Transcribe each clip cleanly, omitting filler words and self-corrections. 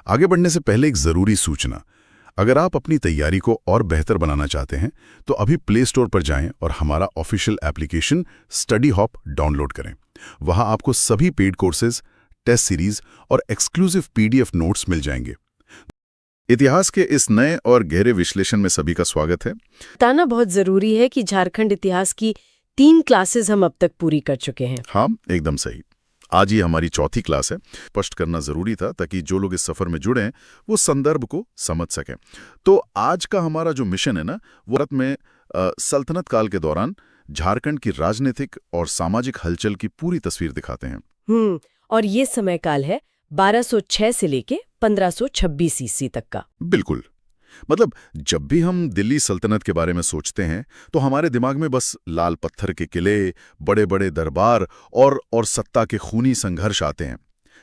आगे बढ़ने से पहले एक ज़रूरी सूचना। अगर आप अपनी तैयारी को और बेहतर बनाना चाहते हैं तो अभी प्ले स्टोर पर जाएं और हमारा official application study hop download करें। वहां आपको सभी पेड कोर्सेज, टेस्ट सीरीज और एक्सक्लूसिव पीडीएफ नोट्स मिल जाएंगे। इतिहास के इस नए और गहरे विश्लेषण में सभी का स्वागत है। बताना बहुत जरूरी है कि झारखंड इतिहास की 3 क्लासेस हम अब तक पूरी कर चुके हैं। हाँ, एकदम सही। आज ही हमारी चौथी क्लास है। स्पष्ट करना जरूरी था ताकि जो लोग इस सफर में जुड़े हैं वो संदर्भ को समझ सकें। तो आज का हमारा जो मिशन है ना, वो भारत में सल्तनत काल के दौरान झारखंड की राजनीतिक और सामाजिक हलचल की पूरी तस्वीर दिखाते हैं। और ये समय काल है 1206 से लेके 1526 ईस्वी तक का। बिल्कुल। मतलब जब भी हम दिल्ली सल्तनत के बारे में सोचते हैं तो हमारे दिमाग में बस लाल पत्थर के किले, बड़े बड़े दरबार और सत्ता के खूनी संघर्ष आते हैं।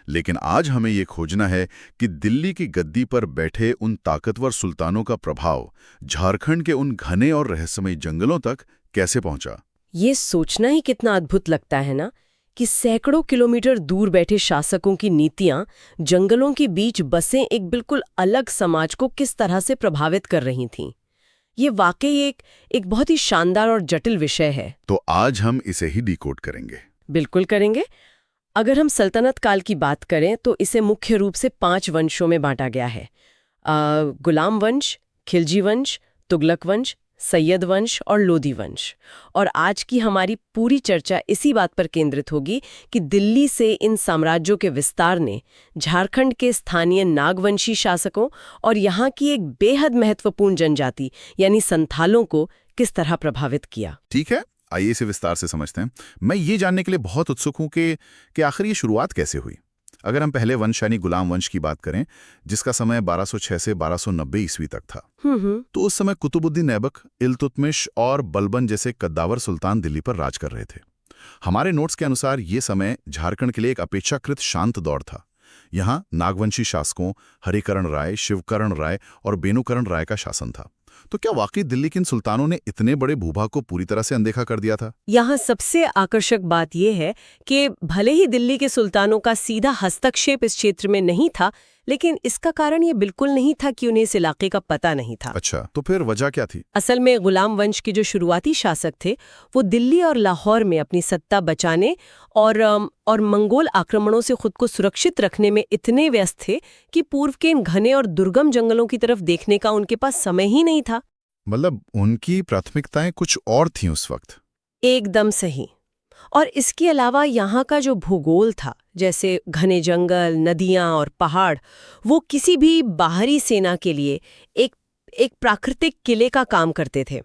लेकिन आज हमें ये खोजना है कि दिल्ली की गद्दी पर बैठे उन ताकतवर सुल्तानों का प्रभाव झारखंड के उन घने और रहस्यमयी जंगलों तक कैसे पहुंचा। ये सोचना ही कितना अद्भुत लगता है ना, कि सैकड़ों किलोमीटर दूर बैठे शासकों की नीतियां जंगलों के बीच बसे एक बिल्कुल अलग समाज को किस तरह से प्रभावित कर रही थीं। ये वाकई एक बहुत ही शानदार और जटिल विषय है। तो आज हम इसे ही डिकोड करेंगे। बिल्कुल करेंगे। अगर हम सल्तनत काल की बात करें तो इसे मुख्य रूप से 5 वंशों में बांटा गया है। गुलाम वंश, खिलजी वंश, तुगलक वंश, सैयद वंश और लोधी वंश। और आज की हमारी पूरी चर्चा इसी बात पर केंद्रित होगी कि दिल्ली से इन साम्राज्यों के विस्तार ने झारखंड के स्थानीय नागवंशी शासकों और यहाँ की एक बेहद महत्वपूर्ण जनजाति यानी संथालों को किस तरह प्रभावित किया। ठीक है, आइए इसे विस्तार से समझते हैं। मैं ये जानने के लिए बहुत उत्सुक हूं कि आखिर ये शुरुआत कैसे हुई। अगर हम पहले वंश यानी गुलाम वंश की बात करें, जिसका समय 1206 से 1290 ईस्वी तक था, तो उस समय कुतुबुद्दीन ऐबक, इल्तुतमिश और बलबन जैसे कद्दावर सुल्तान दिल्ली पर राज कर रहे थे। हमारे नोट्स के अनुसार ये समय झारखंड के लिए एक अपेक्षाकृत शांत दौर था। यहाँ नागवंशी शासकों हरिकरण राय, शिवकरण राय और बेनुकरण राय का शासन था। तो क्या वाकई दिल्ली के इन सुल्तानों ने इतने बड़े भूभाग को पूरी तरह से अनदेखा कर दिया था? यहाँ सबसे आकर्षक बात यह है कि भले ही दिल्ली के सुल्तानों का सीधा हस्तक्षेप इस क्षेत्र में नहीं था, लेकिन इसका कारण ये बिल्कुल नहीं था कि उन्हें इस इलाके का पता नहीं था। अच्छा, तो फिर वजह क्या थी? असल में गुलाम वंश के जो शुरुआती शासक थे वो दिल्ली और लाहौर में अपनी सत्ता बचाने और मंगोल आक्रमणों से खुद को सुरक्षित रखने में इतने व्यस्त थे कि पूर्व के इन घने और दुर्गम जंगलों की तरफ देखने का उनके पास समय ही नहीं था। मतलब उनकी प्राथमिकताएं कुछ और थीं उस वक्त। एकदम सही। और इसके अलावा यहाँ का जो भूगोल था, जैसे घने जंगल, नदियाँ और पहाड़, वो किसी भी बाहरी सेना के लिए एक प्राकृतिक किले का काम करते थे।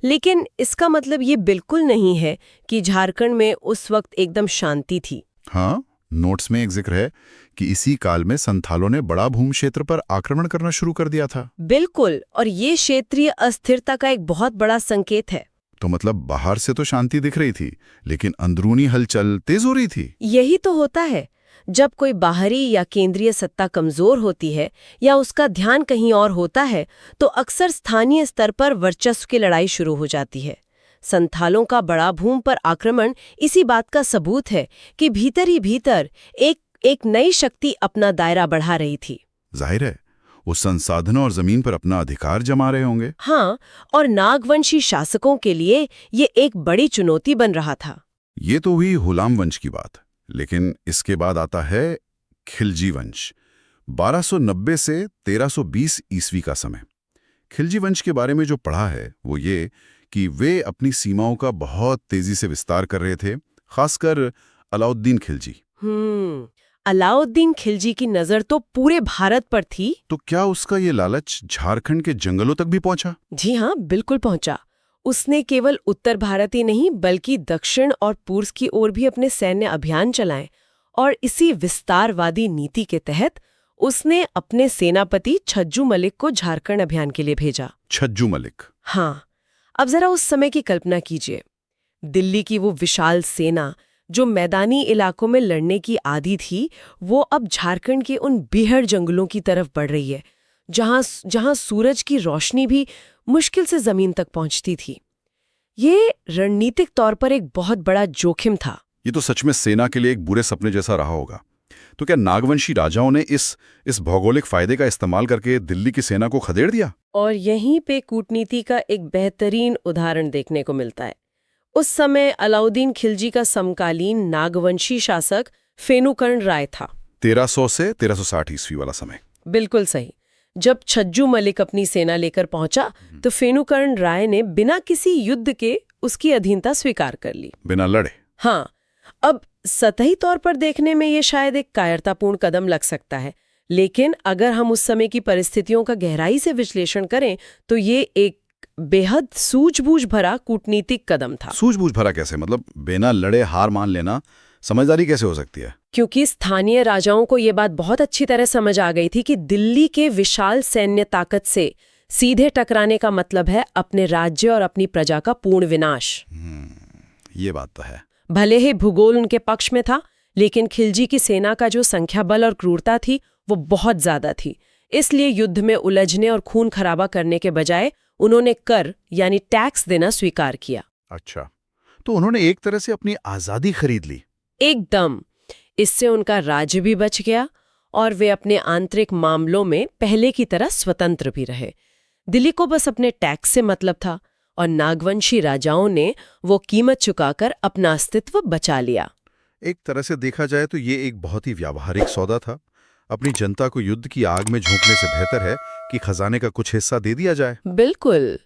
लेकिन इसका मतलब ये बिल्कुल नहीं है कि झारखंड में उस वक्त एकदम शांति थी। हाँ, नोट्स में एक जिक्र है कि इसी काल में संथालों ने बड़ा भूमि क्षेत्र पर आक्रमण करना शुरू कर दिया था। बिल्कुल, और ये क्षेत्रीय अस्थिरता का एक बहुत बड़ा संकेत है। तो मतलब बाहर से तो शांति दिख रही थी, लेकिन अंदरूनी हलचल तेज हो रही थी। यही तो होता है, जब कोई बाहरी या केंद्रीय सत्ता कमजोर होती है या उसका ध्यान कहीं और होता है, तो अक्सर स्थानीय स्तर पर वर्चस्व की लड़ाई शुरू हो जाती है। संथालों का बड़ा भूमि पर आक्रमण इसी बात का सबूत है कि भीतर ही भीतर एक नई शक्ति अपना दायरा बढ़ा रही थी। जाहिर है वो संसाधनों और जमीन पर अपना अधिकार जमा रहे होंगे। हाँ, और नागवंशी शासकों के लिए ये एक बड़ी चुनौती बन रहा था। ये तो हुई हुलाम वंश की बात, लेकिन इसके बाद आता है खिलजी वंश। 1290 से 1320 ईस्वी का समय। खिलजी वंश के बारे में जो पढ़ा है वो ये कि वे अपनी सीमाओं का बहुत तेजी से विस्तार कर रहे थे, खासकर अलाउद्दीन खिलजी। अलाउद्दीन खिलजी की नजर तो पूरे भारत पर थी। तो क्या उसका ये लालच झारखंड के जंगलों तक भी पहुंचा? जी हाँ, बिल्कुल पहुंचा। उसने केवल उत्तर भारत ही नहीं बल्कि दक्षिण और पूर्व की ओर भी अपने सैन्य अभियान चलाए। और इसी विस्तारवादी नीति के तहत उसने अपने सेनापति छज्जू मलिक को झारखंड अभियान के लिए भेजा। छज्जू मलिक? हाँ, अब जरा उस समय की कल्पना कीजिए। दिल्ली की वो विशाल सेना जो मैदानी इलाकों में लड़ने की आदी थी, वो अब झारखंड के उन बीहड़ जंगलों की तरफ बढ़ रही है, जहां सूरज की रोशनी भी मुश्किल से जमीन तक पहुंचती थी। ये रणनीतिक तौर पर एक बहुत बड़ा जोखिम था। ये तो सच में सेना के लिए एक बुरे सपने जैसा रहा होगा। तो क्या नागवंशी राजाओं ने इस भौगोलिक फायदे का इस्तेमाल करके दिल्ली की सेना को खदेड़ दिया? और यहीं पे कूटनीति का एक बेहतरीन उदाहरण देखने को मिलता है। उस समय अलाउद्दीन खिलजी का समकालीन नागवंशी शासक फेनुकर्ण राय था। 1300 से 1360 ईस्वी वाला समय। बिल्कुल सही। जब छज्जू मलिक अपनी सेना लेकर पहुंचा तो फेनुकर्ण राय ने बिना किसी युद्ध के उसकी अधीनता स्वीकार कर ली, बिना लड़े। हाँ, अब सतही तौर पर देखने में ये शायद एक कायरतापूर्ण कदम लग सकता है, लेकिन अगर हम उस समय की परिस्थितियों का गहराई से विश्लेषण करें तो ये एक बेहद सूझबूझ भरा कूटनीतिक कदम था। सूझबूझ भरा कैसे? मतलब बिना लड़े हार मान लेना समझदारी कैसे हो सकती है? क्योंकि स्थानीय राजाओं को ये बात बहुत अच्छी तरह समझ आ गई थी कि दिल्ली के विशाल सैन्य ताकत से सीधे टकराने का मतलब है अपने राज्य और अपनी प्रजा का पूर्ण विनाश। ये बात तो है। भले ही भूगोल उनके पक्ष में था, लेकिन खिलजी की सेना का जो संख्या बल और क्रूरता थी वो बहुत ज्यादा थी। इसलिए युद्ध में उलझने और खून खराबा करने के बजाय उन्होंने कर यानी टैक्स देना स्वीकार किया। अच्छा, तो उन्होंने एक तरह से अपनी आजादी खरीद ली। एकदम। इससे उनका राज्य भी बच गया और वे अपने आंतरिक मामलों में पहले की तरह स्वतंत्र भी रहे। दिल्ली को बस अपने टैक्स से मतलब था और नागवंशी राजाओं ने वो कीमत चुकाकर अपना अस्तित्व बचा लिया। एक तरह से देखा जाए तो ये एक बहुत ही व्यावहारिक सौदा था। अपनी जनता को युद्ध की आग में झोंकने से बेहतर है कि खजाने का कुछ हिस्सा दे दिया जाए। बिल्कुल।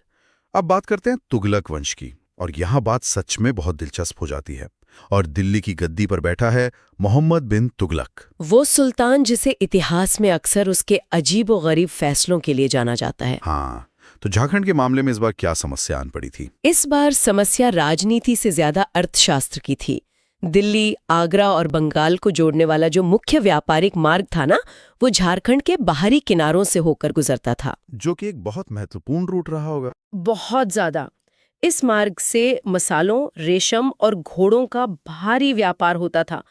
अब बात करते हैं तुगलक वंश की, और यहाँ बात सच में बहुत दिलचस्प हो जाती है। और दिल्ली की गद्दी पर बैठा है मोहम्मद बिन तुगलक, वो सुल्तान जिसे इतिहास में अक्सर उसके अजीब व गरीब फैसलों के लिए जाना जाता है। हाँ, तो झारखंड के मामले में इस बार क्या समस्या आन पड़ी थी? इस बार समस्या राजनीति से ज्यादा अर्थशास्त्र की थी। दिल्ली, आगरा और बंगाल को जोड़ने वाला जो मुख्य व्यापारिक मार्ग था ना, वो झारखंड के बाहरी किनारों से होकर गुजरता था, जो कि एक बहुत महत्वपूर्ण रूट रहा होगा। बहुत ज्यादा। इस मार्ग से मसालों, रेशम और घोड़ों का भारी व्यापार होता था।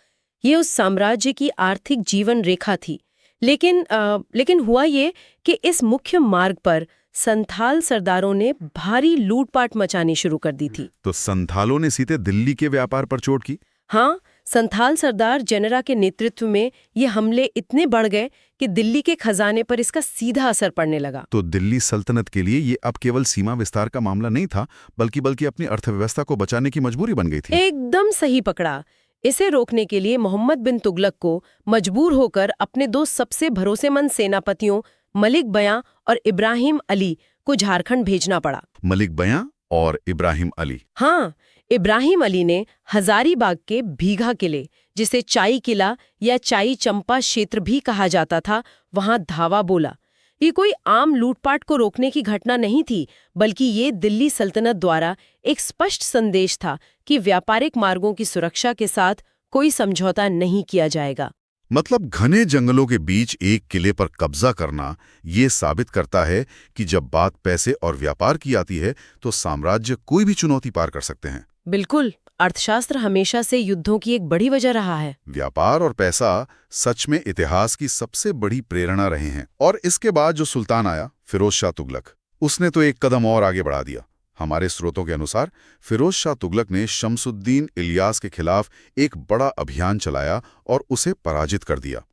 ये उस साम्राज्य की आर्थिक जीवन रेखा थी। लेकिन हुआ ये कि इस मुख्य मार्ग पर संथाल सरदारों ने भारी लूटपाट मचानी शुरू कर दी थी। तो संथालों ने सीधे दिल्ली के व्यापार पर चोट की? हाँ, संथाल सरदार जनरा के नेतृत्व में ये हमले इतने बढ़ गए कि दिल्ली के खजाने पर इसका सीधा असर पड़ने लगा। तो दिल्ली सल्तनत के लिए ये अब केवल सीमा विस्तार का मामला नहीं था, बल्कि अपनी अर्थव्यवस्था को बचाने की मजबूरी बन गई थी। एकदम सही पकड़ा। इसे रोकने के लिए मोहम्मद बिन तुगलक को मजबूर होकर अपने दो सबसे भरोसेमंद सेनापतियों मलिक बयां और इब्राहिम अली को झारखंड भेजना पड़ा। मलिक बयां और इब्राहिम अली? हाँ, इब्राहिम अली ने हजारीबाग के भीघा किले, जिसे चाई किला या चाई चंपा क्षेत्र भी कहा जाता था, वहां धावा बोला। ये कोई आम लूटपाट को रोकने की घटना नहीं थी, बल्कि ये दिल्ली सल्तनत द्वारा एक स्पष्ट संदेश था कि व्यापारिक मार्गों की सुरक्षा के साथ कोई समझौता नहीं किया जाएगा। मतलब घने जंगलों के बीच एक किले पर कब्जा करना ये साबित करता है कि जब बात पैसे और व्यापार की आती है तो साम्राज्य कोई भी चुनौती पार कर सकते हैं। बिल्कुल। अर्थशास्त्र हमेशा से युद्धों की एक बड़ी वजह रहा है। व्यापार और पैसा सच में इतिहास की सबसे बड़ी प्रेरणा रहे हैं। और इसके बाद जो सुल्तान आया, फिरोज शाह तुगलक, उसने तो एक कदम और आगे बढ़ा दिया। हमारे स्रोतों के अनुसार फिरोज शाह तुगलक ने शमसुद्दीन इलियास के खिलाफ एक बड़ा अभियान चलाया और उसे पराजित कर दिया।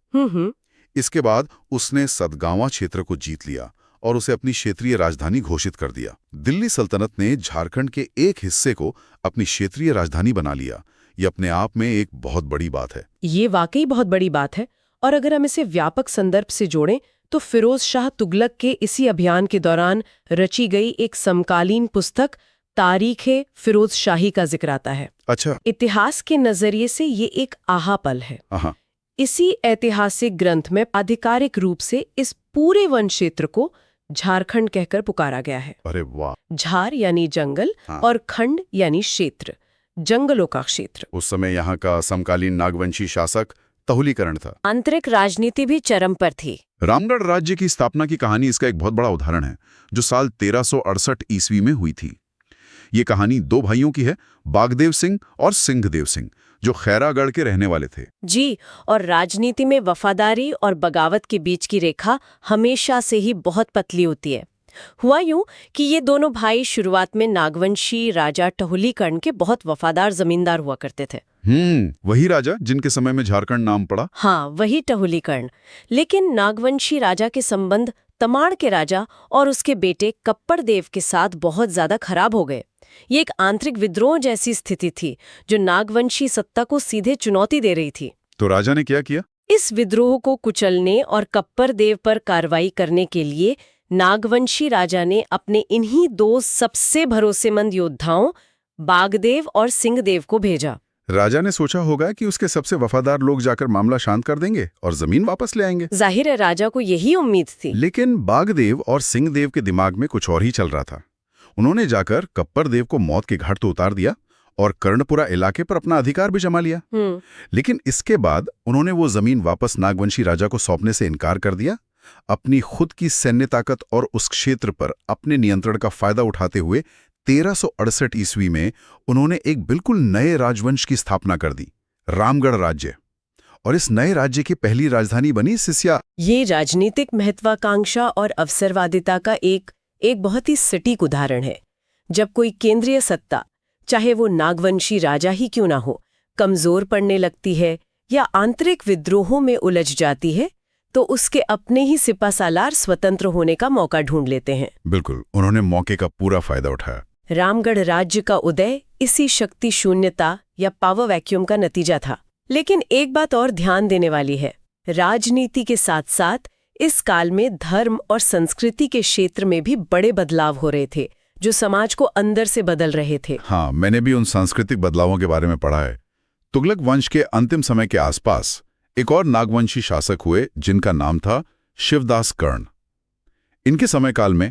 इसके बाद उसने सतगावा क्षेत्र को जीत लिया और उसे अपनी क्षेत्रीय राजधानी घोषित कर दिया। दिल्ली सल्तनत ने झारखंड के एक हिस्से को अपनी क्षेत्रीय राजधानी बना लिया। ये अपने आप में एक बहुत बड़ी बात है। ये वाकई बहुत बड़ी बात है। और अगर हम इसे व्यापक संदर्भ से जोड़ें तो फिरोज शाह तुगलक के इसी अभियान के दौरान रची गई एक समकालीन पुस्तक तारीख़ फिरोज शाही का जिक्र आता है। अच्छा। इतिहास के नजरिए से ये एक आहा पल है। इसी ऐतिहासिक ग्रंथ में आधिकारिक रूप से इस पूरे वन क्षेत्र को झारखंड कहकर पुकारा गया है। अरे वाह। झार यानी जंगल और खंड यानी क्षेत्र, जंगलों का क्षेत्र। उस समय यहाँ का समकालीन नागवंशी शासक तहुलीकरण था। आंतरिक राजनीति भी चरम पर थी। रामगढ़ राज्य की स्थापना की कहानी इसका एक बहुत बड़ा उदाहरण है, जो साल 1368 ईस्वी में हुई थी। ये कहानी दो भाइयों की है, बागदेव सिंह और सिंहदेव सिंह, जो खैरागढ़ के रहने वाले थे। जी, और राजनीति में वफादारी और बगावत के बीच की रेखा हमेशा से ही बहुत पतली होती है। हुआ यूं कि ये दोनों भाई शुरुआत में नागवंशी राजा टहुलीकर्ण के बहुत वफादार जमींदार हुआ करते थे। वही राजा जिनके समय में झारखंड नाम पड़ा। हाँ, वही टहुलीकर्ण। लेकिन नागवंशी राजा के संबंध तमाड़ के राजा और उसके बेटे कप्पर देव के साथ बहुत ज्यादा खराब हो गए। ये एक आंतरिक विद्रोह जैसी स्थिति थी जो नागवंशी सत्ता को सीधे चुनौती दे रही थी। तो राजा ने क्या किया? इस विद्रोह को कुचलने और कप्पर देव पर कार्रवाई करने के लिए नागवंशी राजा ने अपने इन्हीं दो सबसे भरोसेमंद योद्धाओं बागदेव और सिंहदेव को भेजा। राजा ने सोचा होगा कि उसके सबसे वफादार लोग जाकर मामला शांत कर देंगे और जमीन वापस ले आएंगे। जाहिर है राजा को यही उम्मीद थी। लेकिन बागदेव और सिंहदेव के दिमाग में कुछ और ही चल रहा था। उन्होंने जाकर कप्पर देव को मौत के घाट तो उतार दिया और कर्णपुरा इलाके पर अपना अधिकार भी जमा लिया। लेकिन इसके बाद उन्होंने वो जमीन वापस नागवंशी राजा को सौंपने से इनकार कर दिया। अपनी खुद की सैन्य ताकत और उस क्षेत्र पर अपने नियंत्रण का फायदा उठाते हुए 1368 ईस्वी में उन्होंने एक बिल्कुल नए राजवंश की स्थापना कर दी, रामगढ़ राज्य। और इस नए राज्य की पहली राजधानी बनी सिसिया। ये राजनीतिक महत्वाकांक्षा और अवसरवादिता का एक बहुत ही सटीक उदाहरण है। जब कोई केंद्रीय सत्ता, चाहे वो नागवंशी राजा ही क्यों ना हो, कमजोर पड़ने लगती है या आंतरिक विद्रोहों में उलझ जाती है, तो उसके अपने ही सिपासालार स्वतंत्र होने का मौका ढूंढ लेते हैं। बिल्कुल, उन्होंने मौके का पूरा फायदा उठाया। रामगढ़ राज्य का उदय इसी शक्ति शून्यता या पावर वैक्यूम का नतीजा था। लेकिन एक बात और ध्यान देने वाली है, राजनीति के साथ साथ इस काल में धर्म और संस्कृति के क्षेत्र में भी बड़े बदलाव हो रहे थे जो समाज को अंदर से बदल रहे थे। हाँ, मैंने भी उन सांस्कृतिक बदलावों के बारे में पढ़ा है। तुगलक वंश के अंतिम समय के आसपास एक और नागवंशी शासक हुए जिनका नाम था शिवदास कर्ण। इनके समयकाल में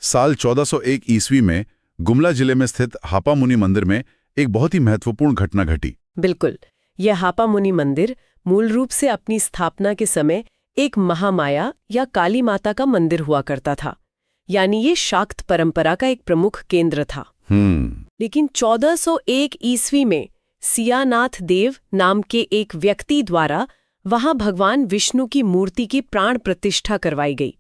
साल 1401 ईस्वी में गुमला जिले में स्थित हापा मुनि मंदिर में एक बहुत ही महत्वपूर्ण घटना घटी। बिल्कुल, यह हापा मुनि मंदिर मूल रूप से अपनी स्थापना के समय एक महामाया या काली माता का मंदिर हुआ करता था, यानी ये शाक्त परंपरा का एक प्रमुख केंद्र था। लेकिन 1401 ईस्वी में सियानाथ देव नाम के एक व्यक्ति द्वारा वहां भगवान विष्णु की मूर्ति की प्राण प्रतिष्ठा करवाई गई।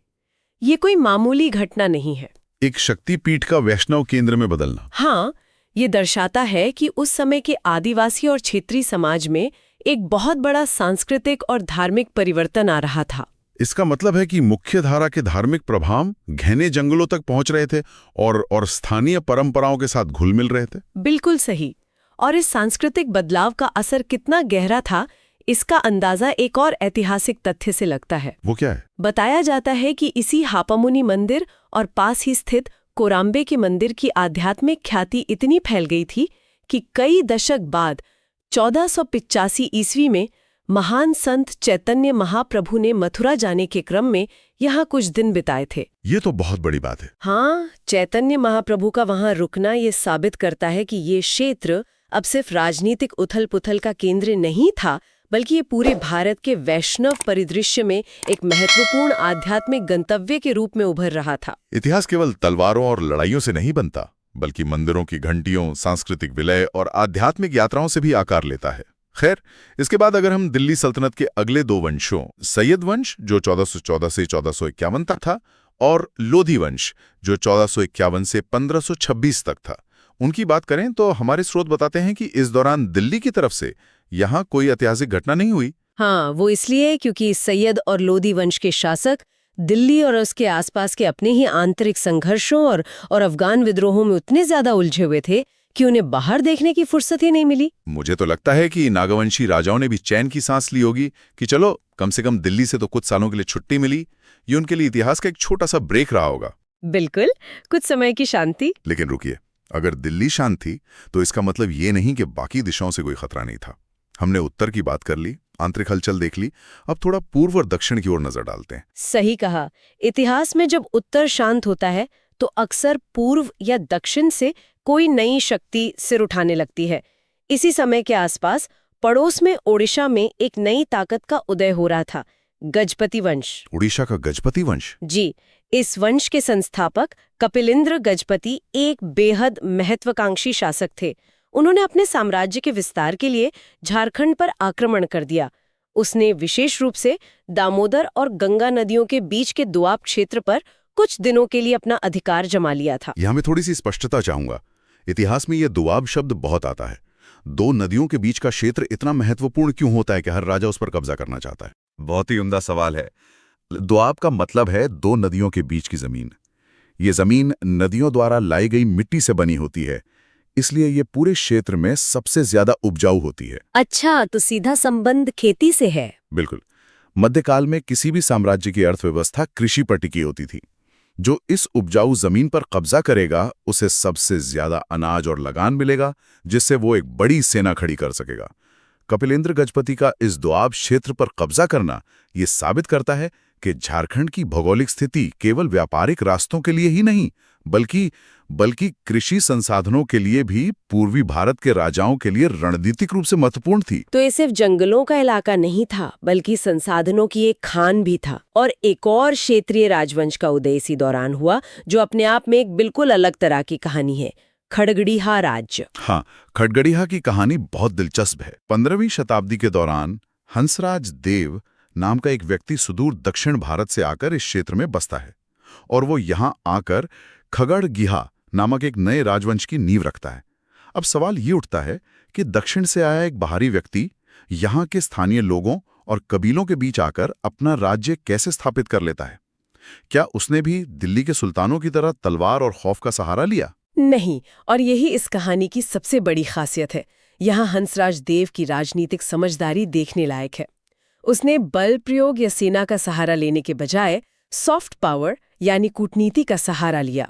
ये कोई मामूली घटना नहीं है। एक शक्तिपीठ का वैष्णव केंद्र में बदलना। हाँ, ये दर्शाता है कि उस समय के आदिवासी और क्षेत्रीय समाज में एक बहुत बड़ा सांस्कृतिक और धार्मिक परिवर्तन आ रहा था। इसका मतलब है कि मुख्य धारा के धार्मिक प्रभाव घने जंगलों तक पहुंच रहे थे और स्थानीय परंपराओं के साथ घुल मिल रहे थे। बिल्कुल सही। और इस सांस्कृतिक बदलाव का असर कितना गहरा था, इसका अंदाजा एक और ऐतिहासिक तथ्य से लगता है। वो क्या है? बताया जाता है कि इसी हापामुनि मंदिर और पास ही स्थित कोराम्बे के मंदिर की आध्यात्मिक ख्याति इतनी फैल गई थी कि कई दशक बाद 1485 ईस्वी में महान संत चैतन्य महाप्रभु ने मथुरा जाने के क्रम में यहाँ कुछ दिन बिताए थे। ये तो बहुत बड़ी बात है। हाँ, चैतन्य महाप्रभु का वहाँ रुकना ये साबित करता है कि ये क्षेत्र अब सिर्फ राजनीतिक उथल-पुथल का केंद्र नहीं था, बल्कि ये पूरे भारत के वैष्णव परिदृश्य में एक महत्वपूर्ण आध्यात्मिक गंतव्य के रूप में उभर रहा था। इतिहास केवल तलवारों और लड़ाइयों से नहीं बनता, बल्कि मंदिरों की घंटियों, सांस्कृतिक विलय और आध्यात्मिक यात्राओं से भी आकार लेता है। खैर, इसके बाद अगर हम दिल्ली सल्तनत के अगले दो वंशों, सैयद वंश जो 1414 से 1451 तक था और लोधी वंश जो 1451 से 1526 तक था, उनकी बात करें तो हमारे स्रोत बताते हैं कि इस दौरान दिल्ली की तरफ से यहाँ कोई ऐतिहासिक घटना नहीं हुई। हाँ, वो इसलिए क्योंकि सैयद और लोधी वंश के शासक दिल्ली और उसके आसपास के अपने ही आंतरिक संघर्षों और अफगान विद्रोहों में उतने ज्यादा उलझे हुए थे कि उन्हें बाहर देखने की फुर्सत ही नहीं मिली। मुझे तो लगता है कि नागवंशी राजाओं ने भी चैन की सांस ली होगी कि चलो कम से कम दिल्ली से तो कुछ सालों के लिए छुट्टी मिली। ये उनके लिए इतिहास का एक छोटा सा ब्रेक रहा होगा। बिल्कुल, कुछ समय की शांति। लेकिन रुकिए, अगर दिल्ली शांत थी तो इसका मतलब ये नहीं कि बाकी दिशाओं से कोई खतरा नहीं था। हमने उत्तर की बात कर ली, आंतरिक हलचल देख ली, अब थोड़ा पूर्व और दक्षिण की ओर नजर डालते हैं। सही कहा। इतिहास में जब उत्तर शांत होता है तो अक्सर पूर्व या दक्षिण से कोई नई शक्ति सिर उठाने लगती है। इसी समय के आसपास पड़ोस में ओडिशा में एक नई ताकत का उदय हो रहा था, गजपति वंश। ओडिशा का गजपति वंश? जी, इस वंश के संस्थापक कपिलेंद्र गजपति एक बेहद महत्वाकांक्षी शासक थे। उन्होंने अपने साम्राज्य के विस्तार के लिए झारखंड पर आक्रमण कर दिया। उसने विशेष रूप से दामोदर और गंगा नदियों के बीच के दोआब क्षेत्र पर कुछ दिनों के लिए अपना अधिकार जमा लिया था। यहां मैं थोड़ी सी स्पष्टता चाहूंगा। इतिहास में यह दुआब शब्द बहुत आता है। दो नदियों के बीच का क्षेत्र इतना महत्वपूर्ण क्यों होता है कि हर राजा उस पर कब्जा करना चाहता है? बहुत ही उम्दा सवाल है। दुआब का मतलब है दो नदियों के बीच की जमीन। ये जमीन नदियों द्वारा लाई गई मिट्टी से बनी होती है, इसलिए ये पूरे क्षेत्र में सबसे ज्यादा उपजाऊ होती है। अच्छा, तो सीधा संबंध खेती से है। बिल्कुल। मध्यकाल में किसी भी साम्राज्य की अर्थव्यवस्था कृषि पर टिकी होती थी। जो इस उपजाऊ जमीन पर कब्जा करेगा उसे सबसे ज्यादा अनाज और लगान मिलेगा, जिससे वो एक बड़ी सेना खड़ी कर सकेगा। कपिलेंद्र गजपति का इस दोआब क्षेत्र पर कब्जा करना ये साबित करता है कि झारखंड की भौगोलिक स्थिति केवल व्यापारिक रास्तों के लिए ही नहीं, बल्कि कृषि संसाधनों के लिए भी पूर्वी भारत के राजाओं के लिए रणनीतिक रूप से महत्वपूर्ण थी। तो ये सिर्फ जंगलों का इलाका नहीं था, बल्कि संसाधनों की एक खान भी था। और एक और क्षेत्रीय राजवंश का उदय इसी दौरान हुआ, जो अपने आप में एक बिल्कुल अलग तरह की कहानी है, खड़गड़िया राज्य। हाँ, खड़गड़िया की कहानी बहुत दिलचस्प है। 15वीं शताब्दी के दौरान हंसराज देव नाम का एक व्यक्ति सुदूर दक्षिण भारत से आकर इस क्षेत्र में बसता है और वो यहाँ आकर खगड़गिहा नामक एक नए राजवंश की नींव रखता है। अब सवाल ये उठता है कि दक्षिण से आया एक बाहरी व्यक्ति यहाँ के स्थानीय लोगों और कबीलों के बीच आकर अपना राज्य कैसे स्थापित कर लेता है? क्या उसने भी दिल्ली के सुल्तानों की तरह तलवार और खौफ का सहारा लिया? नहीं, और यही इस कहानी की सबसे बड़ी खासियत है। यहाँ हंसराज देव की राजनीतिक समझदारी देखने लायक है। उसने बल प्रयोग या सेना का सहारा लेने के बजाय सॉफ्ट पावर यानी कूटनीति का सहारा लिया।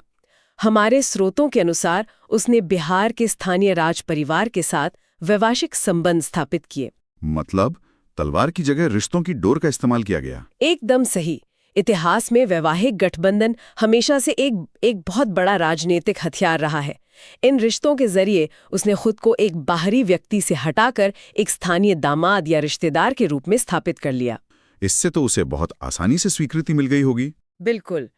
हमारे स्रोतों के अनुसार उसने बिहार के स्थानीय राज परिवार के साथ वैवाहिक संबंध स्थापित किए। मतलब तलवार की जगह रिश्तों की डोर का इस्तेमाल किया गया। एकदम सही। इतिहास में वैवाहिक गठबंधन हमेशा से एक बहुत बड़ा राजनीतिक हथियार रहा है। इन रिश्तों के जरिए उसने खुद को एक बाहरी व्यक्ति से हटाकर एक स्थानीय दामाद या रिश्तेदार के रूप में स्थापित कर लिया। इससे तो उसे बहुत आसानी से स्वीकृति मिल गई होगी। बिल्कुल।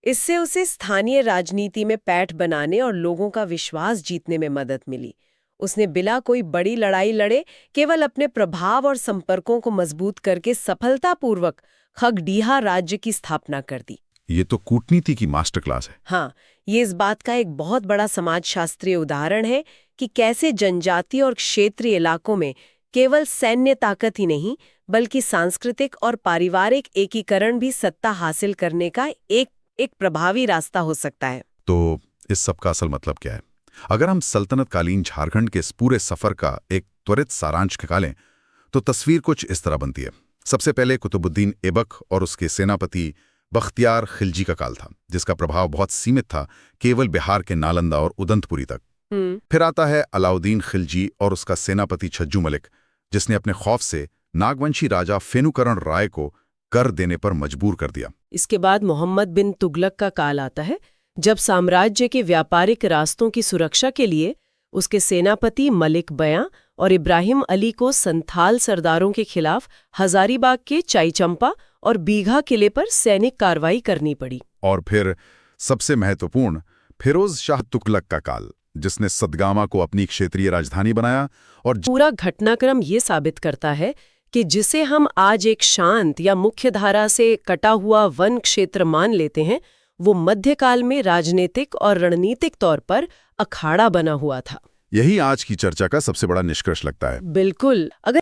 इससे उसे स्थानीय राजनीति में पैठ बनाने और लोगों का विश्वास जीतने में मदद मिली। उसने बिना कोई बड़ी लड़ाई लड़े केवल अपने प्रभाव और संपर्कों को मजबूत करके सफलतापूर्वक खगड़िया राज्य की स्थापना कर दी। ये तो कूटनीति की मास्टर क्लास है। हाँ, ये इस बात का एक बहुत बड़ा समाजशास्त्रीय उदाहरण है कि कैसे जनजातीय और क्षेत्रीय इलाकों में केवल सैन्य ताकत ही नहीं, बल्कि सांस्कृतिक और पारिवारिक एकीकरण भी सत्ता हासिल करने का एक प्रभावी रास्ता हो सकता है। तो इस सब का असल मतलब क्या है? अगर हम सल्तनतकालीन झारखंड के इस पूरे सफर का एक त्वरित सारांश निकालें तो तस्वीर कुछ इस तरह बनती है। सबसे पहले कुतुबुद्दीन ऐबक और उसके सेनापति बख्तियार खिलजी का काल था, जिसका प्रभाव बहुत सीमित था, केवल बिहार के नालंदा और उदंतपुरी तक। फिर आता है अलाउद्दीन खिलजी और उसका सेनापति छज्जू मलिक, जिसने अपने खौफ से नागवंशी राजा फेनुकरण राय को कर देने पर मजबूर कर दिया। इसके बाद मोहम्मद बिन तुगलक का काल आता है, जब साम्राज्य के व्यापारिक रास्तों की सुरक्षा के लिए उसके सेनापति मलिक बयां और इब्राहिम अली को संथाल सरदारों के खिलाफ हजारीबाग के चाईचंपा और बीघा किले पर सैनिक कार्रवाई करनी पड़ी। और फिर सबसे महत्वपूर्ण फिरोज शाह तुगलक का काल, जिसने सदगामा को अपनी क्षेत्रीय राजधानी बनाया। और पूरा घटनाक्रम ये साबित करता है कि जिसे हम आज एक शांत या मुख्यधारा से कटा हुआ वन क्षेत्र मान लेते हैं, वो मध्यकाल में राजनीतिक और रणनीतिक तौर पर अखाड़ा बना हुआ था। यही आज की चर्चा का सबसे बड़ा निष्कर्ष लगता है। बिल्कुल। अगर